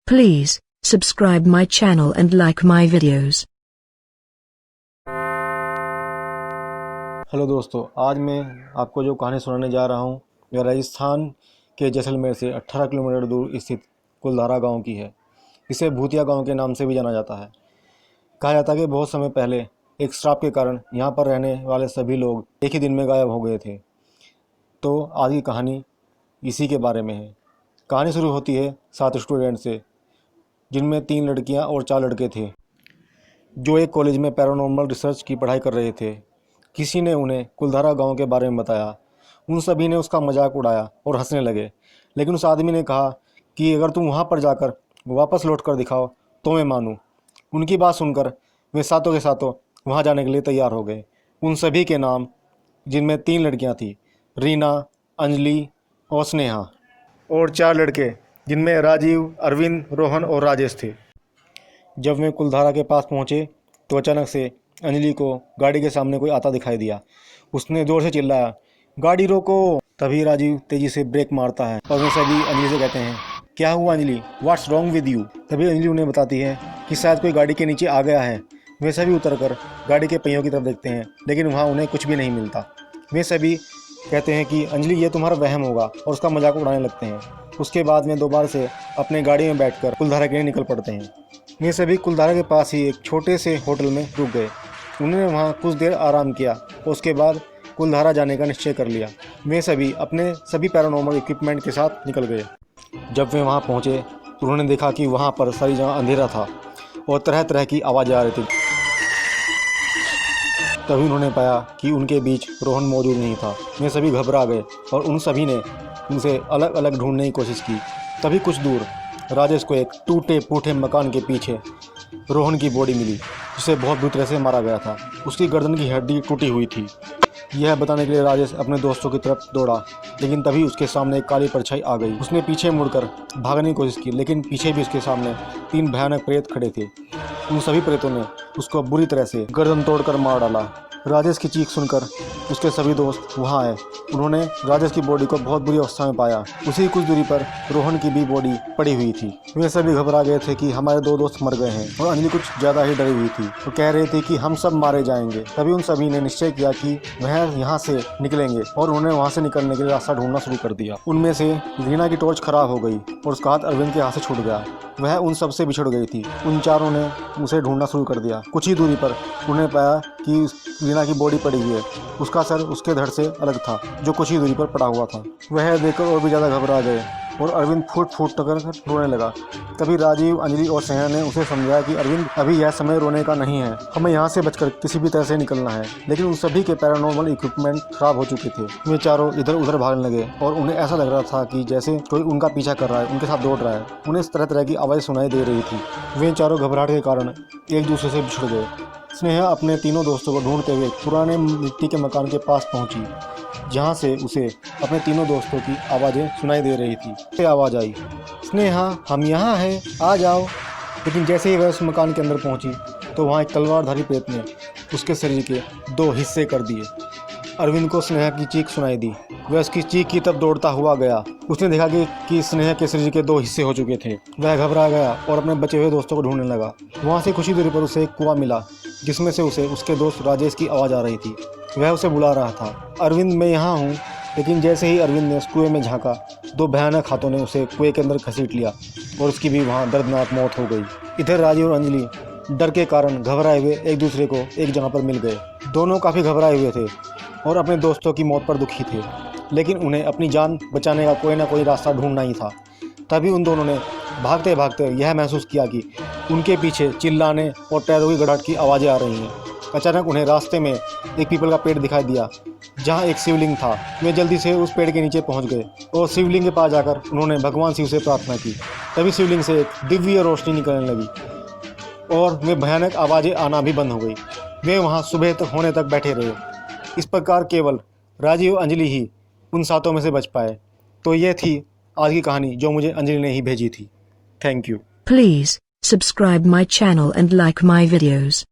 Please subscribe my channel and like my videos. Hello दोस्तों, आज मैं आपको जो कहानी सुनाने जा रहा हूँ यह राजस्थान के जैसलमेर से 18 किलोमीटर दूर स्थित कुलधारा गांव की है। इसे भूतिया गांव के नाम से भी जाना जाता है। कहा जाता है कि बहुत समय पहले एक श्राप के कारण यहाँ पर रहने वाले सभी लोग एक ही दिन में गायब हो गए थे। तो आज की कहानी इसी के बारे में है। कहानी शुरू होती है 7 स्टूडेंट से, जिनमें 3 लड़कियाँ और 4 लड़के थे, जो एक कॉलेज में पैरानॉर्मल रिसर्च की पढ़ाई कर रहे थे। किसी ने उन्हें कुलधारा गांव के बारे में बताया। उन सभी ने उसका मजाक उड़ाया और हंसने लगे। लेकिन उस आदमी ने कहा कि अगर तुम वहां पर जाकर वापस लौट कर दिखाओ तो मैं मानूं। उनकी बात सुनकर वे सातों के सातों वहां जाने के लिए तैयार हो गए। उन सभी के नाम, जिनमें 3 लड़कियां थीं, रीना, अंजलि और स्नेहा, और 4 लड़के, जिनमें राजीव, अरविंद, रोहन और राजेश थे। जब वे कुलधारा के पास पहुंचे तो अचानक से अंजलि को गाड़ी के सामने कोई आता दिखाई दिया। उसने जोर से चिल्लाया, गाड़ी रोको। तभी राजीव तेजी से ब्रेक मारता है और वे सभी अंजलि से कहते हैं, क्या हुआ Anjali, what's wrong with you. तभी अंजलि उन्हें बताती है कि शायद कोई गाड़ी के नीचे आ गया है। वे सभी उतरकर गाड़ी के पहियों की तरफ देखते हैं, लेकिन वहाँ उन्हें कुछ भी नहीं मिलता। वे सभी कहते हैं कि अंजलि ये तुम्हारा वहम होगा, और उसका मजाक उड़ाने लगते हैं। उसके बाद वे दोबारा से अपने गाड़ी में बैठकर कुलधारा के लिए निकल पड़ते हैं। वे सभी कुलधारा के पास ही एक छोटे से होटल में रुक गए। उन्होंने वहाँ कुछ देर आराम किया और उसके बाद कुलधारा जाने का निश्चय कर लिया। वे सभी अपने सभी पैरानॉर्मल इक्विपमेंट के साथ निकल गए। जब वे वहाँ पहुँचे तो उन्होंने देखा कि वहाँ पर सारी जगह अंधेरा था और तरह तरह की आवाज़ें आ रही थी। तभी उन्होंने पाया कि उनके बीच रोहन मौजूद नहीं था। वे सभी घबरा गए और उन सभी ने उनसे अलग अलग ढूंढने की कोशिश की। तभी कुछ दूर राजेश को एक टूटे फूटे मकान के पीछे रोहन की बॉडी मिली, जिसे बहुत बुरी तरह से मारा गया था। उसकी गर्दन की हड्डी टूटी हुई थी। यह बताने के लिए राजेश अपने दोस्तों की तरफ दौड़ा, लेकिन तभी उसके सामने एक काली परछाई आ गई। उसने पीछे मुड़कर भागने की कोशिश की, लेकिन पीछे भी उसके सामने 3 भयानक प्रेत खड़े थे। उन सभी प्रेतों ने उसको बुरी तरह से गर्दन तोड़कर मार डाला। राजेश की चीख सुनकर उसके सभी दोस्त वहां आए। उन्होंने राजेश की बॉडी को बहुत बुरी अवस्था में पाया। उसी कुछ दूरी पर रोहन की भी बॉडी पड़ी हुई थी। वे सभी घबरा गए थे कि हमारे 2 दोस्त मर गए हैं, और अंजलि कुछ ज़्यादा ही डरी हुई थी। वो कह रहे थे कि हम सब मारे जाएंगे। तभी उन सभी ने निश्चय किया कि वह यहाँ से निकलेंगे, और उन्होंने वहाँ से निकलने के लिए रास्ता ढूंढना शुरू कर दिया। उनमें से रीना की टॉर्च खराब हो गई और उसका हाथ अरविंद के हाथ से छूट गया। वह उन सब से बिछड़ गई थी। उन चारों ने उसे ढूंढना शुरू कर दिया। कुछ ही दूरी पर उन्होंने पाया कि रीना की बॉडी पड़ी हुई है। उसका सर उसके धड़ से अलग था, जो कुछ ही दूरी पर पड़ा हुआ था। वह देखकर और भी ज़्यादा घबरा गए और अरविंद फूट फूट कर रोने लगा। तभी राजीव, अंजलि और स्नेहा ने उसे समझाया कि अरविंद, अभी यह समय रोने का नहीं है, हमें यहाँ से बचकर किसी भी तरह से निकलना है। लेकिन उन सभी के पैरानॉर्मल इक्विपमेंट खराब हो चुके थे। वे चारों इधर उधर भागने लगे और उन्हें ऐसा लग रहा था कि जैसे कोई उनका पीछा कर रहा है, उनके साथ दौड़ रहा है। उन्हें इस तरह तरह की आवाज़ सुनाई दे रही थी। वे चारों घबराहट के कारण एक दूसरे से बिछड़ गए। स्नेहा अपने तीनों दोस्तों को ढूंढते हुए पुराने मिट्टी के मकान के पास पहुंची, जहां से उसे अपने तीनों दोस्तों की आवाज़ें सुनाई दे रही थी। से आवाज़ आई, स्नेहा हम यहाँ हैं, आ जाओ। लेकिन जैसे ही वह उस मकान के अंदर पहुंची तो वहाँ एक तलवारधारी प्रेत ने उसके शरीर के 2 हिस्से कर दिए। अरविंद को स्नेहा की चीख सुनाई दी। वह उसकी चीख की तब दौड़ता हुआ गया। उसने देखा कि स्नेहा के शरीर के 2 हिस्से हो चुके थे। वह घबरा गया और अपने बचे हुए दोस्तों को ढूंढने लगा। वहाँ से कुछ ही दूरी पर उसे एक कुआं मिला, जिसमें से उसे उसके दोस्त राजेश की आवाज़ आ रही थी। वह उसे बुला रहा था, अरविंद मैं यहाँ हूँ। लेकिन जैसे ही अरविंद ने उस कुएं में झांका, 2 भयानक हाथों ने उसे कुएं के अंदर घसीट लिया और उसकी भी वहाँ दर्दनाक मौत हो गई। इधर राजीव और अंजलि डर के कारण घबराए हुए एक दूसरे को एक जगह पर मिल गए। दोनों काफ़ी घबराए हुए थे और अपने दोस्तों की मौत पर दुखी थे, लेकिन उन्हें अपनी जान बचाने का कोई ना कोई रास्ता ढूंढना ही था। तभी उन दोनों ने भागते भागते यह महसूस किया कि उनके पीछे चिल्लाने और पैरों की गड़ाहट की आवाज़ें आ रही हैं। अचानक उन्हें रास्ते में एक पीपल का पेड़ दिखाई दिया, जहां एक शिवलिंग था। वे जल्दी से उस पेड़ के नीचे पहुंच गए और शिवलिंग के पास जाकर उन्होंने भगवान शिव से प्रार्थना की। तभी शिवलिंग से एक दिव्य रोशनी निकलने लगी और वे भयानक आवाज़ें आना भी बंद हो गई। वे वहां सुबह तक होने तक बैठे रहे। इस प्रकार केवल राजीव और अंजलि ही उन 7 में से बच पाए। तो ये थी आज की कहानी, जो मुझे अंजलि ने ही भेजी थी। Thank you. Please subscribe my channel and like my videos.